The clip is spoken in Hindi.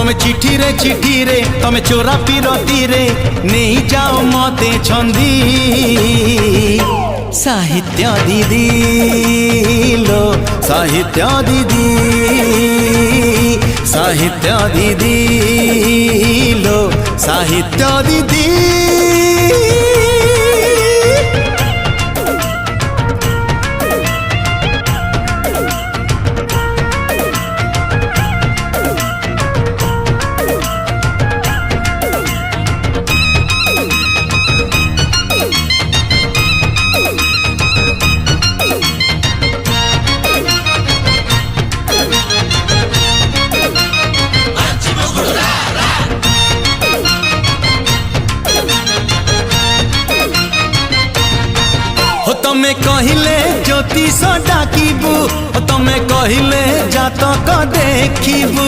तमे चिठी रे तमे चोरा पिरती रे नहीं जाओ मते छंदी साहित्य दीदी लो साहित्य दीदी साहित्य दीदी लो साहित्य दीदी। तमे कहिले ज्योतिष डाकिबू तमे कहिले जातक देखिबू